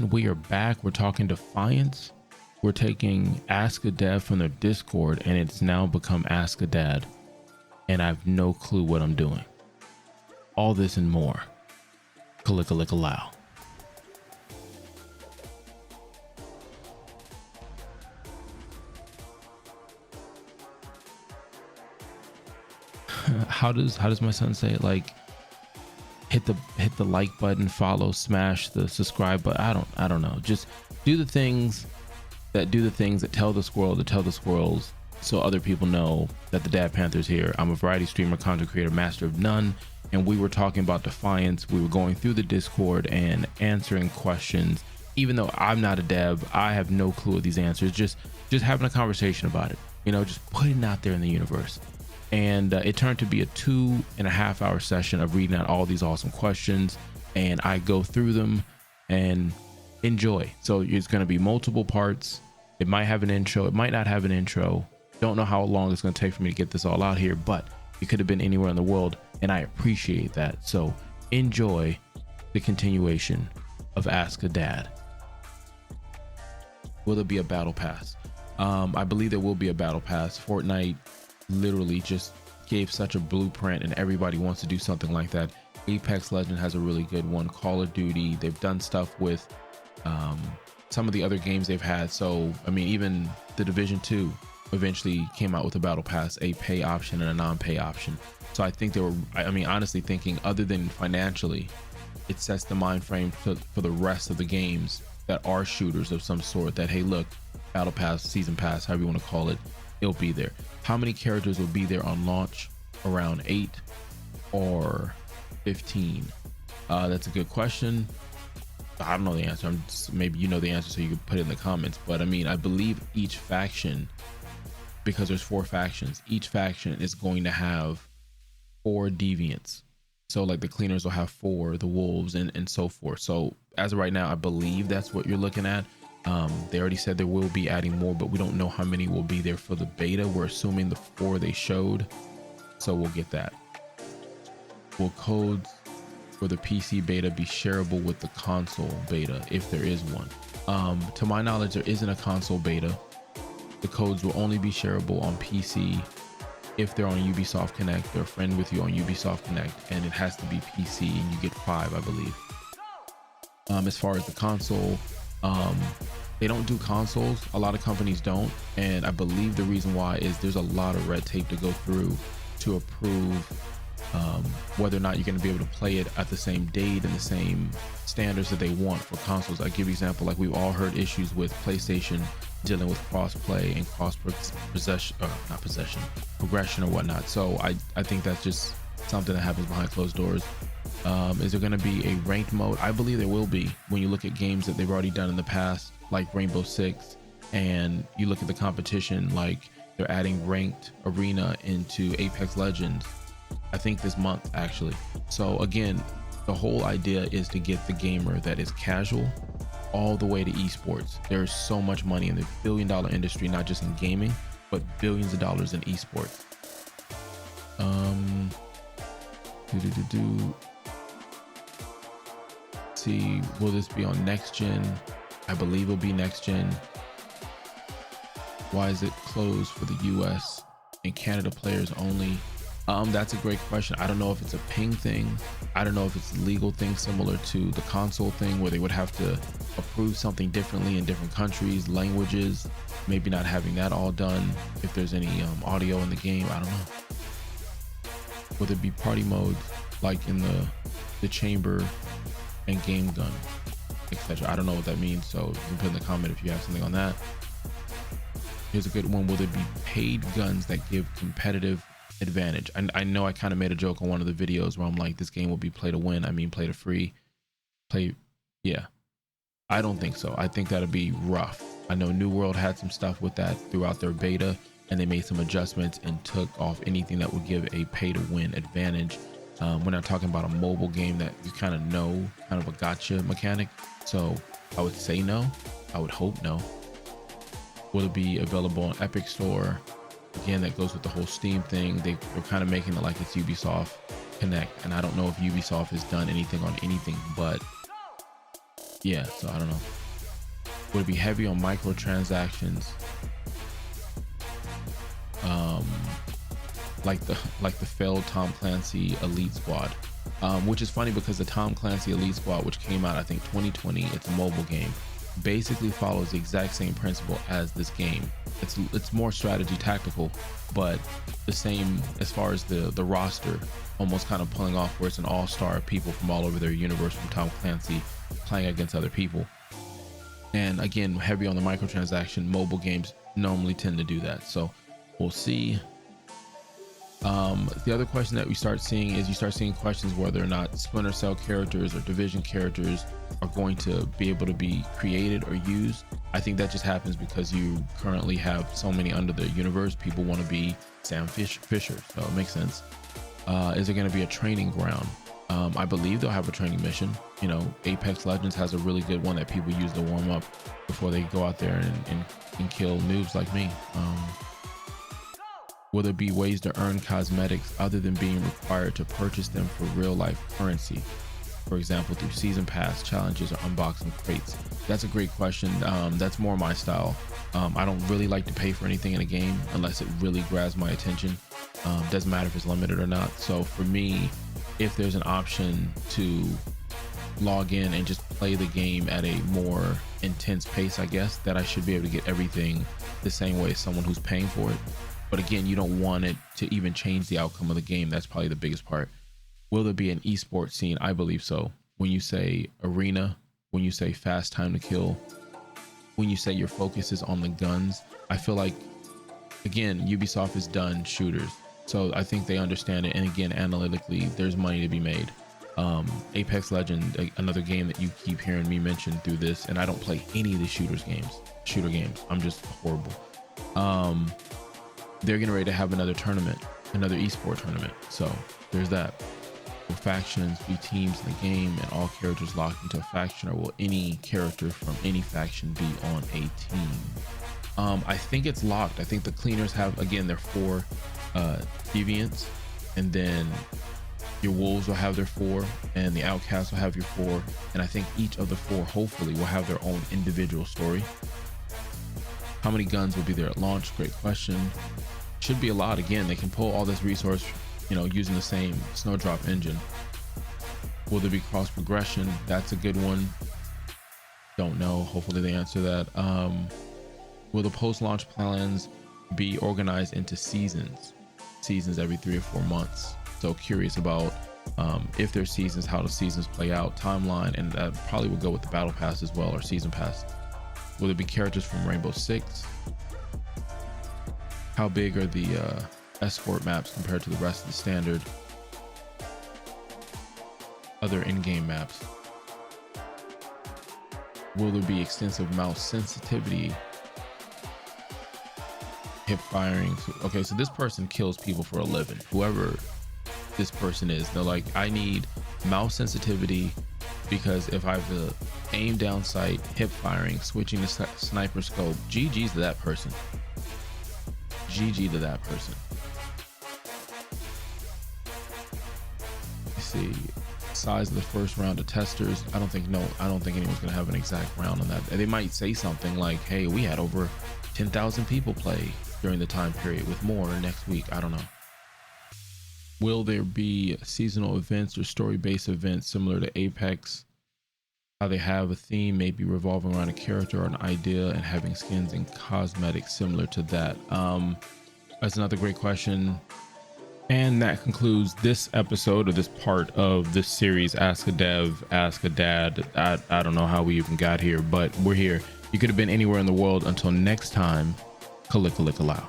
And we are back. We're talking Defiance. We're taking Ask a Dev from their Discord, and it's now become Ask a Dad. And I have no clue what I'm doing. All this and more. Kalika-lika-low. How does my son say it? Like, hit the like button, follow, smash the subscribe button. I don't know. Just do the things that tell the squirrels so other people know that the Dad Panther's here. I'm a variety streamer, content creator, master of none, and we were talking about Defiance. We were going through the Discord and answering questions. Even though I'm not a dev, I have no clue of these answers. Just having a conversation about it, just putting it out there in the universe. And it turned to be a 2.5 hour session of reading out all these awesome questions, and I go through them and enjoy. So it's going to be multiple parts. It might have an intro, it might not have an intro. Don't know how long it's going to take for me to get this all out here, but it could have been anywhere in the world, and I appreciate that. So enjoy the continuation of Ask a Dad. Will there be a battle pass? I believe there will be a battle pass. Fortnite literally just gave such a blueprint, and everybody wants to do something like that. Apex Legend has a really good one. Call of Duty, they've done stuff with some of the other games they've had. So I mean, even the Division 2 eventually came out with a battle pass, a pay option and a non-pay option. So I think they were, I mean, honestly thinking, other than financially, it sets the mind frame for the rest of the games that are shooters of some sort, that hey, look, battle pass, season pass, however you want to call it, it'll be there. How many characters will be there on launch? Around 8 or 15? That's a good question. I don't know the answer. Maybe you know the answer, so you can put it in the comments. But I mean, I believe each faction, because there's 4 factions, each faction is going to have 4 deviants. So like the cleaners will have 4, the wolves, and so forth. So as of right now, I believe that's what you're looking at. They already said there will be adding more, but we don't know how many will be there for the beta. We're assuming the 4 they showed, so we'll get that. Will codes for the PC beta be shareable with the console beta, if there is one? To my knowledge, there isn't a console beta. The codes will only be shareable on PC if they're on Ubisoft Connect. They're a friend with you on Ubisoft Connect, and it has to be PC, and you get 5, I believe. As far as the console, they don't do consoles. A lot of companies don't, and I believe the reason why is there's a lot of red tape to go through to approve whether or not you're going to be able to play it at the same date and the same standards that they want for consoles. I give you an example, like we've all heard issues with PlayStation dealing with cross-play and progression or whatnot. So I think that's just something that happens behind closed doors. Is there going to be a ranked mode? I believe there will be. When you look at games that they've already done in the past, like Rainbow Six, and you look at the competition, like they're adding ranked arena into Apex Legends, I think this month actually. So again, the whole idea is to get the gamer that is casual all the way to esports. There's so much money in the billion-dollar industry, not just in gaming, but billions of dollars in esports. See, will this be on next gen? I believe it'll be next gen. Why is it closed for the US and Canada players only? That's a great question. I don't know if it's a ping thing. I don't know if it's a legal thing similar to the console thing, where they would have to approve something differently in different countries, languages, maybe not having that all done. If there's any audio in the game, I don't know. Would there be party modes like in the chamber and game gun, etc.? I don't know what that means, so you can put in the comment if you have something on that. Here's a good one. Will there be paid guns that give competitive advantage? I know I kind of made a joke on one of the videos where I'm like, this game will be play to win. I mean, play to free. Yeah. I don't think so. I think that'll be rough. I know New World had some stuff with that throughout their beta, and they made some adjustments and took off anything that would give a pay to win advantage. We're not talking about a mobile game that you kind of know, kind of a gotcha mechanic. So I would say no. I would hope no. Will it be available on Epic Store? Again, that goes with the whole Steam thing. They're kind of making it like it's Ubisoft Connect, and I don't know if Ubisoft has done anything on anything but Yeah, so I don't know. Would it be heavy on microtransactions? Um, like the failed Tom Clancy Elite Squad, which is funny because the Tom Clancy Elite Squad, which came out I think 2020, it's a mobile game, basically follows the exact same principle as this game. It's more strategy tactical, but the same as far as the roster, almost kind of pulling off where it's an all-star people from all over their universe from Tom Clancy playing against other people. And again, heavy on the microtransaction. Mobile games normally tend to do that, so we'll see. The other question that we start seeing is you start seeing questions whether or not Splinter Cell characters or Division characters are going to be able to be created or used. I think that just happens because you currently have so many under the universe. People want to be Sam Fisher, so it makes sense. Is there going to be a training ground? I believe they'll have a training mission. You know, Apex Legends has a really good one that people use to warm up before they go out there and kill noobs like me. Will there be ways to earn cosmetics other than being required to purchase them for real life currency? For example, through season pass challenges or unboxing crates? That's a great question. That's more my style. I don't really like to pay for anything in a game unless it really grabs my attention. Doesn't matter if it's limited or not. So for me, if there's an option to log in and just play the game at a more intense pace, I guess that I should be able to get everything the same way as someone who's paying for it. But again, you don't want it to even change the outcome of the game. That's probably the biggest part. Will there be an esports scene? I believe so. When you say arena, when you say fast time to kill, when you say your focus is on the guns, I feel like, again, Ubisoft has done shooters. So I think they understand it. And again, analytically, there's money to be made. Apex Legend, another game that you keep hearing me mention through this, and I don't play any of the shooter games. I'm just horrible. They're getting ready to have another tournament, another esport tournament. So there's that. Will factions be teams in the game and all characters locked into a faction, or will any character from any faction be on a team? I think it's locked. I think the cleaners have, again, their 4 deviants, and then your wolves will have their 4, and the outcasts will have your 4, and I think each of the 4 hopefully will have their own individual story. How many guns will be there at launch? Great question. Should be a lot. Again, they can pull all this resource, you know, using the same Snowdrop engine. Will there be cross progression? That's a good one. Don't know. Hopefully they answer that. Will the post-launch plans be organized into seasons every 3 or 4 months? So curious about if there's seasons, how the seasons play out, timeline, and that probably will go with the battle pass as well, or season pass. Will there be characters from Rainbow Six? How big are the escort maps compared to the rest of the standard other in-game maps? Will there be extensive mouse sensitivity, hip firing? Okay, so this person kills people for a living, whoever this person is. They're like, I need mouse sensitivity because if I have to aim down sight, hip firing, switching to sniper scope, GG's to that person. GG to that person. Let's see, size of the first round of testers. I don't think anyone's gonna have an exact round on that. They might say something like, hey, we had over 10,000 people play during the time period, with more next week. I don't know. Will there be seasonal events or story-based events similar to Apex? How they have a theme, maybe revolving around a character or an idea, and having skins and cosmetics similar to that. That's another great question. And that concludes this episode, or this part of this series, Ask a Dev, Ask a Dad. I don't know how we even got here, but we're here. You could have been anywhere in the world. Until next time, Kalika Lika Lao.